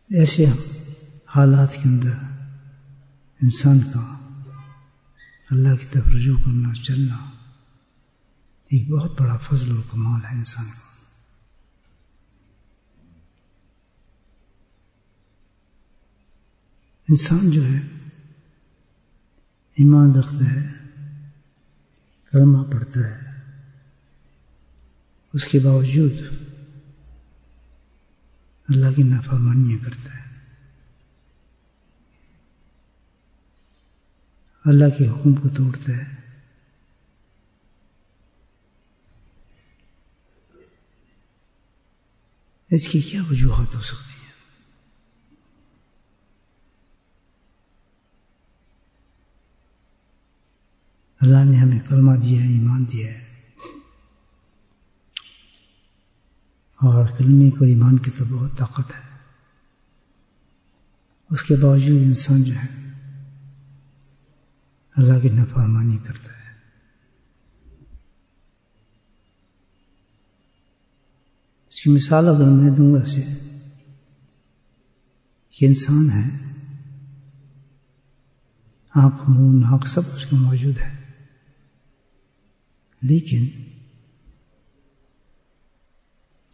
ایسے حالات کے اندر انسان کا اللہ کی طرف رجوع کرنا، چلنا ایک بہت بڑا فضل و کمال ہے انسان کا۔ انسان جو ہے ایمان رکھتا ہے، کلمہ پڑھتا ہے، اس کے باوجود اللہ کی نافرمانیاں کرتا ہے، اللہ کے حکم کو توڑتا ہے، اس کی کیا وجوہات ہو سکتی ہیں؟ اللہ نے ہمیں کلمہ دیا ہے، ایمان دیا ہے، اور کلمے کو ایمان کی تو بہت طاقت ہے، اس کے باوجود انسان جو ہے اللہ کی نافرمانی کرتا ہے۔ اس کی مثال اگر میں دوں گا اسے، کہ انسان ہے، آنکھ، منہ، ناک سب اس کو موجود ہے، لیکن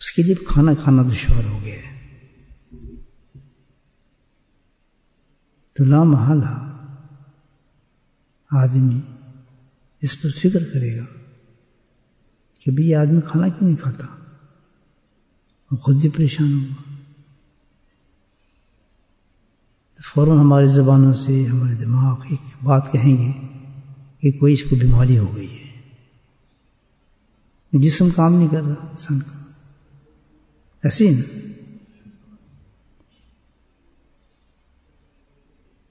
اس کے لیے کھانا کھانا دشوار ہو گیا ہے، تو لامحالہ آدمی اس پر فکر کرے گا کہ بھئی یہ آدمی کھانا کیوں نہیں کھاتا، وہ خود بھی پریشان ہوگا، تو فوراً ہماری زبانوں سے ہمارے دماغ ایک بات کہیں گے کہ کوئی اس کو بیماری ہو گئی ہے، جسم کام نہیں کر رہا انسان کا، ایسے ہی نا۔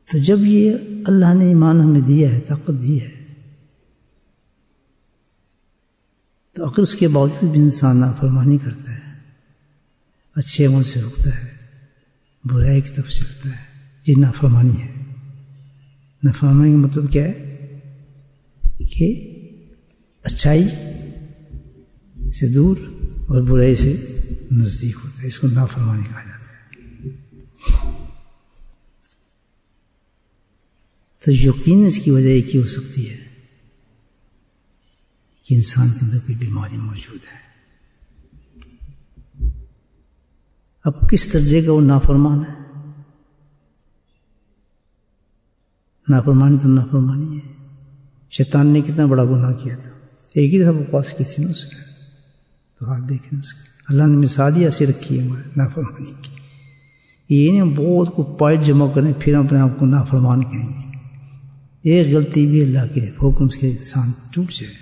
تو جب یہ اللہ نے ایمان ہمیں دیا ہے، طاقت دی ہے، تو اگر اس کے باوجود بھی انسان نافرمانی کرتا ہے، اچھے عمل سے رکتا ہے، برائی کی طرف چلتا ہے، یہ نافرمانی ہے۔ نافرمانی کا مطلب کیا ہے؟ کہ اچھائی سے دور اور برائی سے نزدیک ہوتا ہے، اس کو نافرمانی کہا جاتا ہے۔ تو یقیناً اس کی وجہ ایک ہی ہو سکتی ہے کہ انسان کے اندر کوئی بیماری موجود ہے۔ اب کس درجے کا وہ نافرمان ہے؟ نافرمانی تو نافرمانی ہے۔ شیطان نے کتنا بڑا گناہ کیا تھا، ایک ہی دفعہ بکواس کی تھی نا اس نے، تو آپ دیکھیں اس کی اللہ نے مثال ہی ایسی رکھی ہے ہمارے نافرمانی کی، یہ نہیں بہت کو پوائنٹ جمع کریں پھر اپنے آپ کو نافرمان کہیں گے۔ ایک غلطی بھی اللہ کے حکم سے انسان ٹوٹ جائے،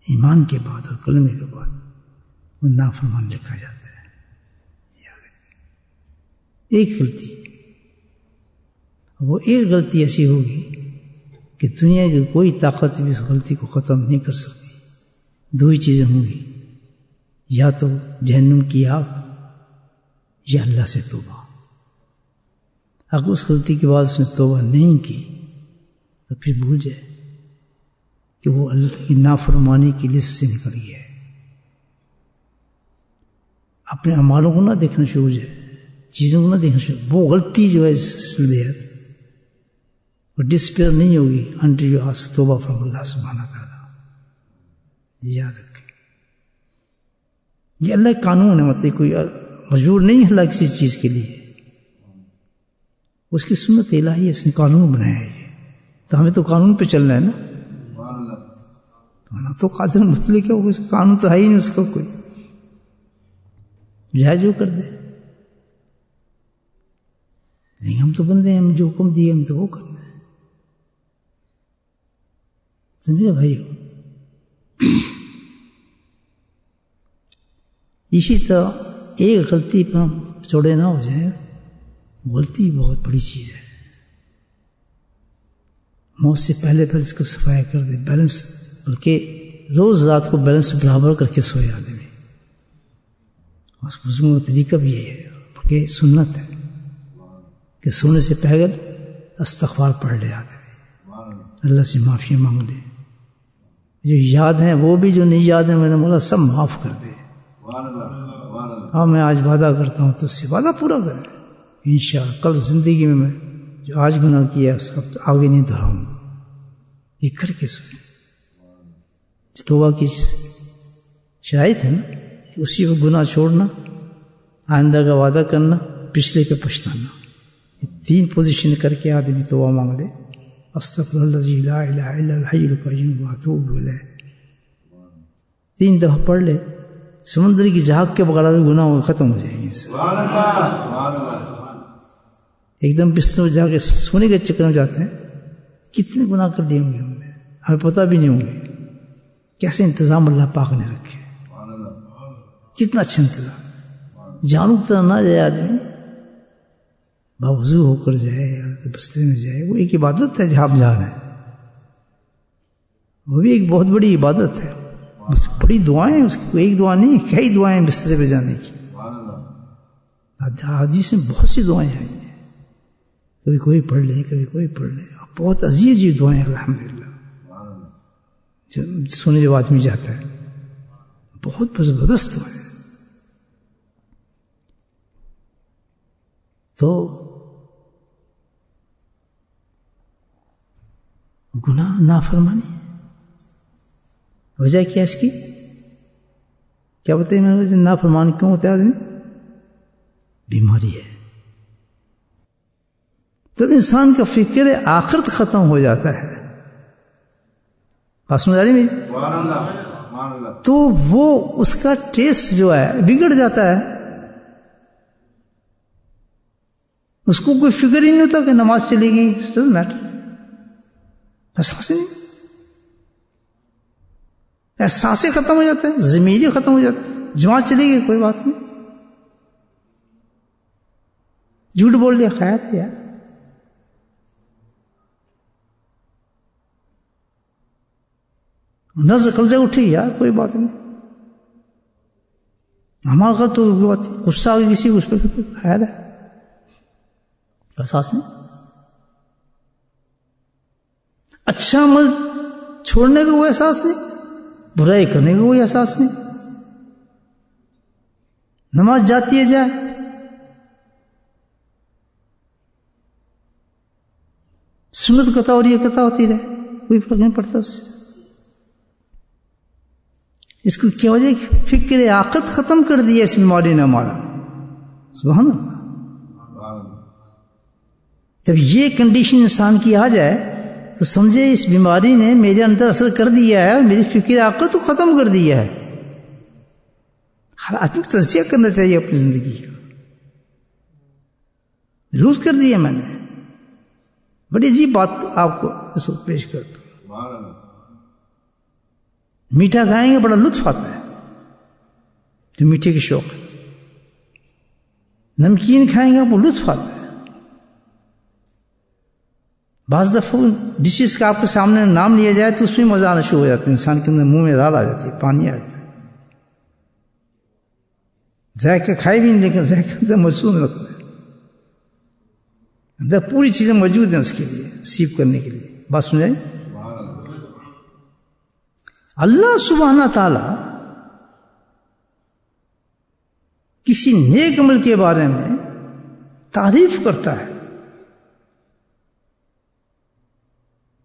ایمان کے بعد اور کلمے کے بعد وہ نافرمان لکھا جاتا ہے۔ یاد رکھیں، ایک غلطی، وہ ایک غلطی ایسی ہوگی کہ دنیا کی کوئی طاقت بھی اس غلطی کو ختم نہیں کر سکتی۔ دو ہی چیزیں ہوں گی، یا تو جہنم کی آگ یا اللہ سے توبہ۔ اگر اس غلطی کے بعد اس نے توبہ نہیں کی تو پھر بھول جائے کہ وہ اللہ کی نافرمانی کی لسٹ سے نکل گیا ہے۔ اپنے اعمالوں کو نہ دیکھنا شروع ہو جائے، چیزوں کو نہ دیکھنا شروع، وہ غلطی جو ہے وہ ڈسپیئر نہیں ہوگی until you ask توبہ فرام اللہ سبحانہ تعالیٰ۔ یاد رکھیں، یہ اللہ کا قانون ہے، مطلب کوئی مجبور نہیں ہے اللہ کسی چیز کے لیے، اس کی سنت الہی ہے، اس نے قانون بنایا ہے، تو ہمیں تو قانون پہ چلنا ہے نا۔ تو قادر مطلق کیا ہوگا، قانون تو ہے ہی نہیں اس کا کوئی، جائے جو کر دے، لیکن ہم تو بندے ہیں، ہم جو حکم دیے ہم تو وہ کرنا ہے۔ سمجھے بھائیو؟ اسی طرح ایک غلطی پر ہم چوڑے نہ ہو جائیں، غلطی بہت بڑی چیز ہے، موت سے پہلے اس کو صفائی کر دے، بیلنس، بلکہ روز رات کو بیلنس برابر کر کے سوئے آدمی، اس بزرگوں کا طریقہ بھی یہی ہے، بلکہ سنت ہے کہ سونے سے پہلے استغفار پڑھ لے آدمی، اللہ سے معافی مانگ لے، جو یاد ہیں وہ بھی، جو نہیں یاد ہیں میں نے مولا سب معاف کر دے، ہاں میں آج وعدہ کرتا ہوں تو اس سے وعدہ پورا کریں انشاءاللہ کل زندگی میں جو آج گناہ کیا اس وقت آگے نہیں دہراؤں گا. یہ کر کے سنیں. توبہ کی شرائط ہے نا کہ اسی کو گناہ چھوڑنا، آئندہ کا وعدہ کرنا، پچھلے پہ پچھتانا. یہ 3 پوزیشن کر کے آدمی توبہ مانگ لے. استغفر الذی لا الہ الا الحی القیوم واتوب الیہ 3 دفعہ پڑھ لے، سمندر کی جھاگ کے بغیر بھی گناہ ختم ہو جائیں گے. ایک دم بستر میں جا کے سونے کے چکر میں جاتے ہیں، کتنے گناہ کر لیے ہوں گے ہم نے، ہمیں پتہ بھی نہیں ہوں گے. کیسے انتظام اللہ پاک نے رکھے، کتنا اچھا انتظام. جانوں طرح نہ جائے آدمی، باوضو ہو کر جائے یا بستر میں جائے، وہ ایک عبادت ہے جہاں جا رہے ہیں. وہ بھی ایک بہت بڑی عبادت ہے. بڑی دعائیں اس کی، ایک دعا نہیں، کئی دعائیں بستر پہ جانے کی. حدیث میں بہت سی دعائیں آئی ہیں، کبھی کوئی پڑھ لیں کبھی کوئی پڑھ لیں. بہت عجیب عجیب دعائیں الحمدللہ سونے جب آدمی جاتا ہے، بہت زبردست دعائیں. تو گناہ نافرمانی وجہ کیا اس کی؟ کیا بتائیے میں وجہ نافرمان کیوں ہوتا ہے آدمی؟ بیماری ہے. تب انسان کا فکر آخرت ختم ہو جاتا ہے. بات سمجھ آ رہی میری؟ تو وہ اس کا ٹیسٹ جو ہے بگڑ جاتا ہے. اس کو کوئی فکر ہی نہیں ہوتا کہ نماز چلے گی، ڈزنٹ میٹر، احساس نہیں، احساس ختم ہو جاتا ہے، ضمیر ختم ہو جاتا ہے. جماعت چلے گی کوئی بات نہیں، جھوٹ بول لیا خیر ہے یار، نظر کل جائے اٹھی یار کوئی بات نہیں، ہمارا غلط تو کوئی بات نہیں، غصہ آ گئی کسی کو اس پہ خیر ہے، احساس نہیں. اچھا عمل چھوڑنے کا کوئی احساس نہیں، برائی کرنے کا کوئی احساس نہیں. نماز جاتی ہے جائے، سنت قطع ہو رہی ہے قطع ہوتی رہے، کوئی فرق نہیں پڑتا اس سے. اس کو کیا وجہ فکر آخرت ختم کر دیا اس بیماری نے ہمارا. سبحان اللہ. جب یہ کنڈیشن انسان کی آ جائے تو سمجھے اس بیماری نے میرے اندر اثر کر دیا ہے اور میری فکر آخرت کو ختم کر دیا ہے. ہر آدمی کو تجزیہ کرنا چاہیے اپنی زندگی کا. لوز کر دیا میں نے. بڑی عجیب بات آپ کو اس وقت پیش کرتا ہوں. میٹھا کھائیں گے بڑا لطف آتا ہے، جو میٹھے کی شوق ہے. نمکین کھائیں گے وہ لطف آتا ہے. بعض دفعہ ڈشز کا آپ کے سامنے نام لیا جائے تو اس میں مزہ آنا شروع ہو جاتا ہے، انسان کے اندر منہ میں رال آ جاتی ہے، پانی آ جاتا ہے. ذائقہ کھائے بھی نہیں لیکن ذائقہ اندر محسوس لگتا ہے، اندر پوری چیزیں موجود ہیں اس کے لیے سیپ کرنے کے لیے. بات سمجھائیں؟ اللہ سبحانہ تعالی کسی نیک عمل کے بارے میں تعریف کرتا ہے.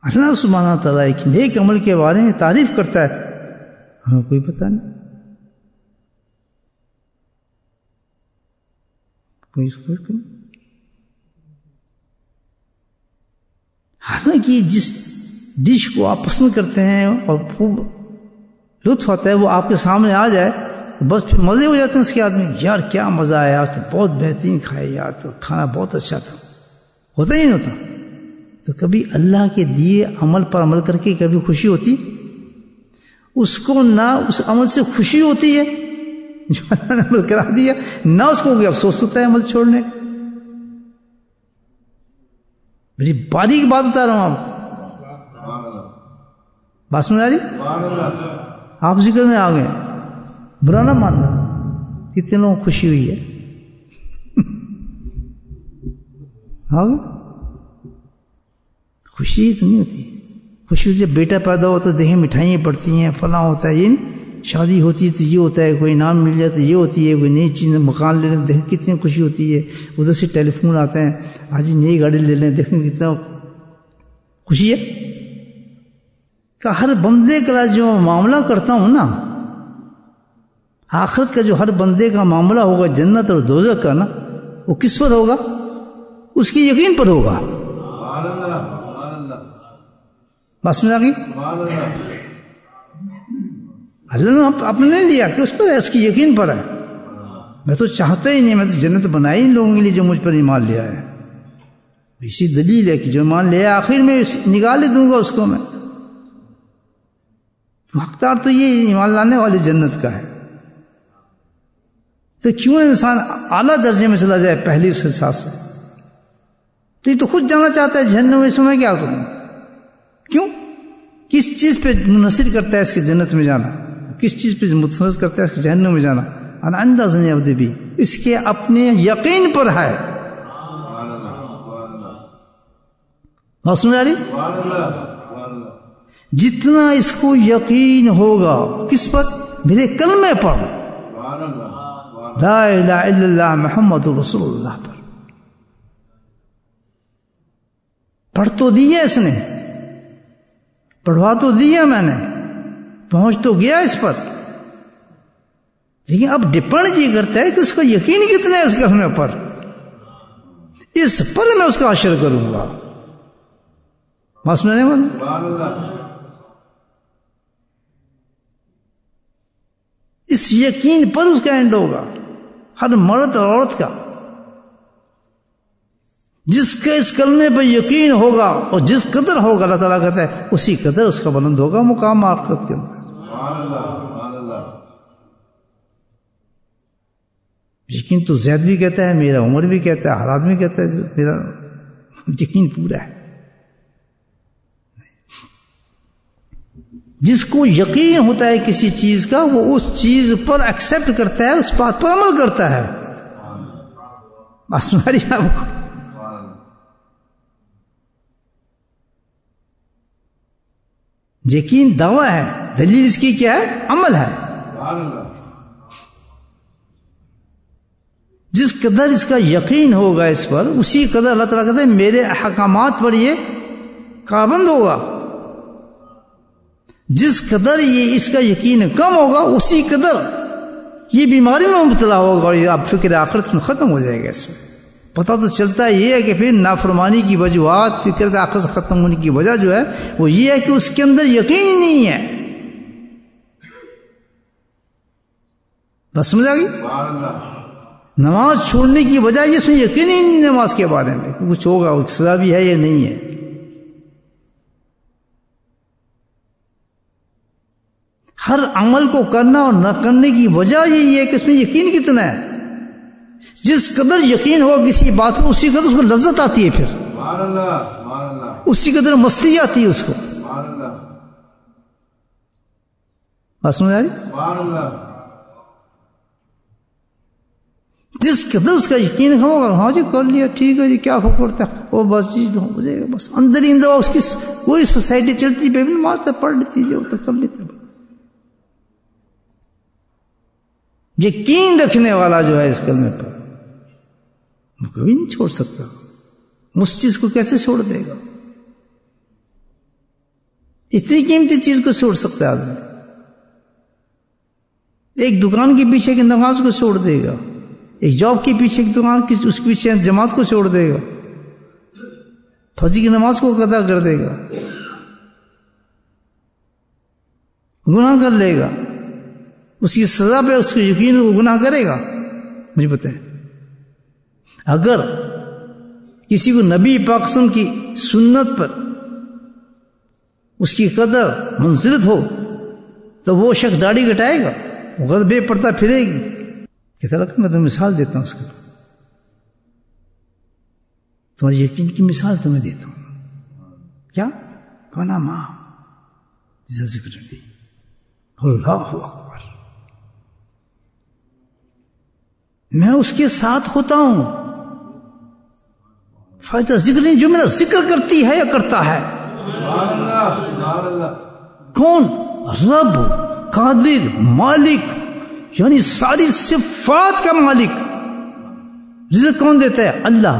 اللہ سبحانہ تعالیٰ ایک نیک عمل کے بارے میں تعریف کرتا ہے، ہمیں کوئی پتہ نہیں، کوئی فرق نہیں. حالانکہ جس ڈش کو آپ پسند کرتے ہیں اور خوب لطف آتا ہے وہ آپ کے سامنے آ جائے تو بس پھر مزے ہو جاتے ہیں اس کے آدمی. یار کیا مزہ آیا آج تو، بہت بہترین کھائے یار، تو کھانا بہت اچھا تھا. ہوتا ہی نہیں ہوتا. تو کبھی اللہ کے دیے عمل پر عمل کر کے کبھی خوشی ہوتی؟ اس کو نہ اس عمل سے خوشی ہوتی ہے جو اللہ نے عمل کرا دیا، نہ اس کو کوئی افسوس ہوتا ہے عمل چھوڑنے کا. بڑی باریک بات بتا رہا ہوں آپ کو. بات سمجھ آ رہی؟ آپ ذکر میں آ گئے، برا نہ ماننا. کتنے لوگوں کو خوشی ہوئی ہے؟ آ گئے؟ خوشی تو نہیں ہوتی. خوشی جب بیٹا پیدا ہو تو دیکھیں مٹھائیاں پڑتی ہیں، فلاں ہوتا ہے، یہ نہیں. شادی ہوتی ہے تو یہ ہوتا ہے، کوئی انعام مل جائے تو یہ ہوتی ہے، کوئی نئی چیز مکان لے لیں دیکھیں کتنی خوشی ہوتی ہے، ادھر سے ٹیلی فون آتے ہیں آج نئی گاڑی لے لیں دیکھیں کتنا خوشی ہے. کہ ہر بندے کا جو معاملہ کرتا ہوں نا، آخرت کا جو ہر بندے کا معاملہ ہوگا جنت اور دوزخ کا نا، وہ کس پر ہوگا؟ اس کی یقین پر ہوگا. بس میں آگئی اللہ نے اپنے نہیں لیا کہ اس پر ہے، اس کی یقین پر ہے. میں تو چاہتا ہی نہیں، میں تو جنت بنائی ان لوگوں کے لیے جو مجھ پر ایمان لیا ہے. اسی دلیل ہے کہ جو ایمان لیا آخر میں نکال دوں گا اس کو میں. حقدار تو یہ ایمان لانے والے جنت کا ہے. تو کیوں انسان اعلیٰ درجے میں چلا جائے پہلی سے ساتھ سے؟ تو یہ تو خود جانا چاہتا ہے جہنم میں، اس میں کیا کروں؟ کیوں؟ کس چیز پہ منحصر کرتا ہے اس کے جنت میں جانا، کس چیز پہ متمرکز کرتا ہے اس کے جہنم میں جانا؟ اندازن عبد بھی اس کے اپنے یقین پر ہے. بات سمجھ آ رہی؟ جتنا اس کو یقین ہوگا کس پر؟ میرے کلمے پر، لا الہ الا اللہ محمد رسول اللہ پر. پڑھ تو دیا اس نے، پڑھوا تو دیا میں نے، پہنچ تو گیا اس پر، لیکن اب ڈپینڈ یہ کرتا ہے کہ اس کا یقین کتنا ہے اس کلمے پر. اس پر میں اس کا حشر کروں گا. بس میں نے اس یقین پر اس کا اینڈ ہوگا. ہر مرد اور عورت کا جس کا اس کلمے پہ یقین ہوگا اور جس قدر ہوگا، اللہ تعالیٰ کہتا ہے اسی قدر اس کا بلند ہوگا مقام آخرت کے اندر. یقین تو زید بھی کہتا ہے، میرا عمر بھی کہتا ہے، ہر آدمی کہتا ہے میرا یقین پورا ہے. جس کو یقین ہوتا ہے کسی چیز کا وہ اس چیز پر ایکسپٹ کرتا ہے، اس بات پر عمل کرتا ہے. بس تمہاری آپ کو یقین دعویٰ ہے، دلیل اس کی کیا ہے؟ عمل ہے. جس قدر اس کا یقین ہوگا اس پر، اسی قدر اللہ تعالیٰ کہتے ہیں میرے احکامات پر یہ پابند ہوگا. جس قدر یہ اس کا یقین کم ہوگا اسی قدر یہ بیماری میں مبتلا ہوگا اور یہ اب فکر آخرت میں ختم ہو جائے گا. اس میں پتہ تو چلتا یہ ہے کہ پھر نافرمانی کی وجوہات، فکر آخرت سے ختم ہونے کی وجہ جو ہے وہ یہ ہے کہ اس کے اندر یقین ہی نہیں ہے. بس سمجھ آ گئی؟ نماز چھوڑنے کی وجہ یہ اس میں یقین ہی نہیں نماز کے بارے میں کہ کچھ ہوگا، سزا بھی ہے یا نہیں ہے. ہر عمل کو کرنا اور نہ کرنے کی وجہ یہی ہے کہ اس میں یقین کتنا ہے. جس قدر یقین ہو کسی بات پر اسی قدر اس کو لذت آتی ہے، پھر اسی قدر مستی آتی ہے اس کو. بات سمجھ آ رہی؟ جس قدر اس کا یقین ہوگا، ہاں جی کر لیا ٹھیک ہے جی کیا فرق پڑتا ہے، وہ بس جی ہو جائے گا. بس اندر ہی اندر اس کی کوئی سوسائٹی چلتی ہے، نماز تو پڑھ لیتی ہے، وہ تو کر لیتے. یقین رکھنے والا جو ہے اس کلمے پر وہ کبھی نہیں چھوڑ سکتا. اس چیز کو کیسے چھوڑ دے گا؟ اتنی قیمتی چیز کو چھوڑ سکتا ہے آدمی؟ ایک دکان کے پیچھے کی نماز کو چھوڑ دے گا، ایک جاب کے پیچھے کی دکان کی اس کے پیچھے جماعت کو چھوڑ دے گا، فجر کی نماز کو قضا کر دے گا، گناہ کر لے گا. اس کی سزا پہ اس کو یقین وہ گناہ کرے گا. مجھے بتائیں اگر کسی کو نبی پاک صلی اللہ علیہ وسلم کی سنت پر اس کی قدر منزلت ہو تو وہ شخص داڑھی کٹائے گا، غربے پڑتا پھرے گی. کہتا لگتا میں تمہیں مثال دیتا ہوں اس کی، تمہاری یقین کی مثال تمہیں دیتا ہوں. کیا کہنا ماں ذکر بھی اللہ اکبر، میں اس کے ساتھ ہوتا ہوں. فائدہ ذکر نہیں، جو میرا ذکر کرتی ہے یا کرتا ہے. کون؟ رب. قادر، مالک، یعنی ساری صفات کا مالک. رزق کون دیتا ہے؟ اللہ.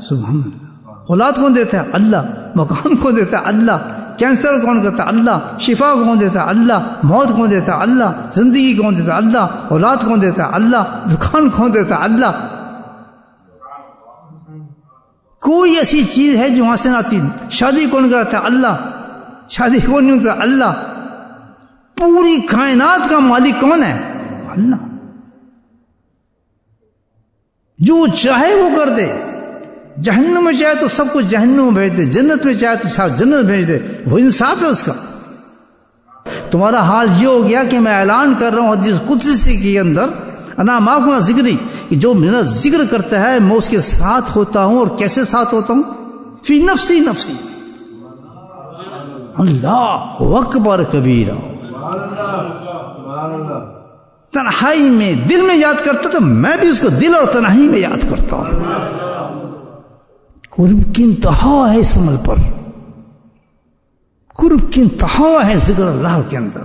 سبحان اللہ. اولاد کون دیتا ہے؟ اللہ. مقام کون دیتا ہے؟ اللہ. کینسر کون کرتا ہے؟ اللہ. شفا کون دیتا ہے؟ اللہ. موت کون دیتا ہے؟ اللہ. زندگی کون دیتا ہے؟ اللہ. اولاد کون دیتا ہے؟ اللہ. دکان کون دیتا ہے؟ اللہ. کوئی ایسی چیز ہے جو وہاں سے نہ آتی؟ شادی کون کراتا ہے؟ اللہ. شادی کون نہیں ہوتا؟ اللہ. پوری کائنات کا مالک کون ہے؟ اللہ. جو چاہے وہ کر دے. جہنم میں چاہے تو سب کو جہنم میں بھیج دے، جنت میں چاہے تو سب جنت میں بھیج دے. وہ انصاف ہے اس کا. تمہارا حال یہ ہو گیا کہ میں اعلان کر رہا ہوں حدیث قدسی کے اندر، انا معکم ذکری، کہ جو میرا ذکر کرتا ہے میں اس کے ساتھ ہوتا ہوں. اور کیسے ساتھ ہوتا ہوں؟ فی نفسی نفسی. اللہ اکبر کبیرہ. تنہائی میں دل میں یاد کرتا تو میں بھی اس کو دل اور تنہائی میں یاد کرتا ہوں. قرب کی انتہا ہے اس عمل پر، قرب کی انتہا ہے ذکر اللہ کے اندر.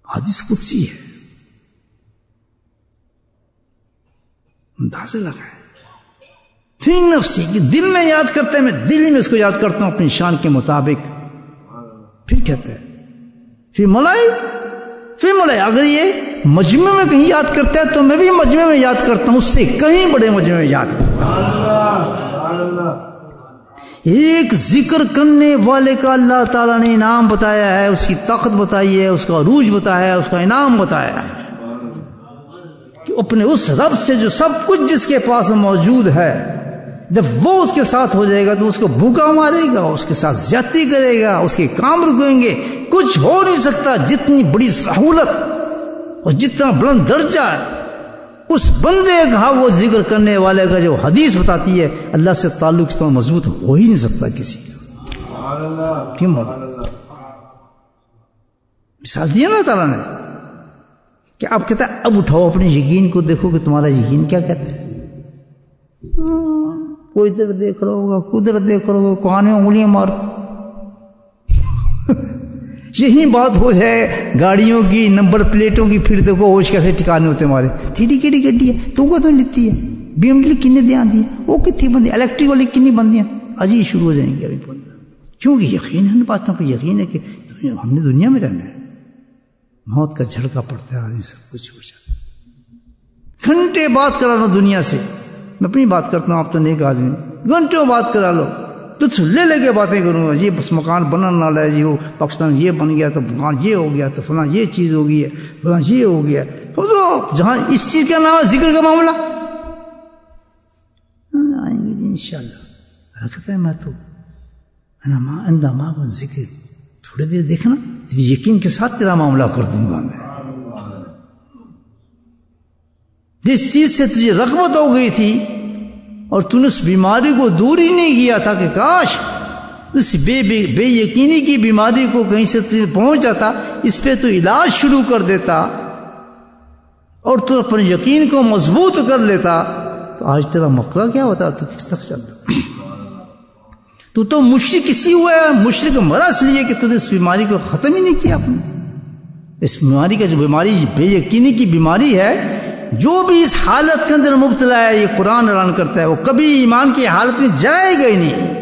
حدیث قدسی ہے، اندازہ لگائے. فی نفسی کہ دل میں یاد کرتا ہے، میں دل ہی میں اس کو یاد کرتا ہوں اپنی شان کے مطابق. پھر کہتا ہے فی ملائی، فی ملائی. اگر یہ مجمع میں کہیں یاد کرتا ہے تو میں بھی مجمع میں یاد کرتا ہوں، اس سے کہیں بڑے مجمع میں یاد کرتا ہوں. ایک ذکر کرنے والے کا اللہ تعالیٰ نے انعام بتایا ہے، اس کی طاقت بتائی ہے، اس کا عروج بتایا ہے، اس کا انعام بتایا ہے کہ اپنے اس رب سے جو سب کچھ جس کے پاس موجود ہے، جب وہ اس کے ساتھ ہو جائے گا تو اس کو بھوکا مارے گا، اس کے ساتھ زیادتی کرے گا، اس کے کام رکیں گے. کچھ ہو نہیں سکتا. جتنی بڑی سہولت اور جتنا بلند درجہ ہے اس بندے کا، وہ ذکر کرنے والے کا جو حدیث بتاتی ہے اللہ سے تعلق اتنا مضبوط ہو ہی نہیں سکتا کسی کا. کیوں؟ مثال دیا نا تعالیٰ نے کہ آپ کہتا ہے اب اٹھاؤ اپنے یقین کو، دیکھو کہ تمہارا یقین کیا کہتا ہے. کوئی ادھر دیکھ رہا ہوگا، ادھر دیکھ رہا ہوگا، کہاں انگلیاں مار. یہی بات ہو جائے گاڑیوں کی نمبر پلیٹوں کی، پھر دیکھو ہوش کیسے ٹھکانے ہوتے ہمارے. تھیڑی کیڑی گڈی ہے تو کو تو لیتی ہے، بی ایم ڈبلیو کنے دھیان دی، وہ کتنی بندی، الیکٹرک والی کنی بندیاں. عجیب شروع ہو جائیں گے ابھی. کیونکہ یقین ہے ان باتوں پہ، یقین ہے کہ ہم نے دنیا میں رہنا ہے. موت کا جھڑکا پڑتا ہے، آدمی سب کچھ چھوڑ جاتا ہے. گھنٹے بات کرا لو دنیا سے، میں اپنی بات کرتا ہوں، آپ تو نیک آدمی، گھنٹوں بات کرا لو، تجھ لے لے کے باتیں کروں گا. یہ بس مکان بننا نہ ہے جی، وہ پاکستان یہ بن گیا تو مکان یہ ہو گیا تو فلاں یہ چیز ہو گئی ہے، فلاں یہ ہو گیا. تو جہاں اس چیز کا نام ہے ذکر کا معاملہ، آئیں گے جی انشاءاللہ. رکھتا ہے میں تو اندہ ماں کو ذکر، تھوڑی دیر دیکھنا یقین کے ساتھ تیرا معاملہ کر دوں گا میں. جس چیز سے تجھے رغبت ہو گئی تھی اور تو نے اس بیماری کو دور ہی نہیں کیا تھا کہ کاش اس بے یقینی کی بیماری کو کہیں سے تجھے پہنچ جاتا، اس پہ تو علاج شروع کر دیتا اور تو اپنے یقین کو مضبوط کر لیتا، تو آج تیرا موقع کیا ہوتا؟ تو کس طرف چلتا؟ تو مشرک اسی ہوا ہے. مشرک مرا اس لیے کہ تو نے اس بیماری کو ختم ہی نہیں کیا اپنے. اس بیماری کا جو بیماری بے یقینی کی بیماری ہے، جو بھی اس حالت کے اندر مبتلا ہے، یہ قرآن اعلان کرتا ہے وہ کبھی ایمان کی حالت میں جائے گا ہی نہیں.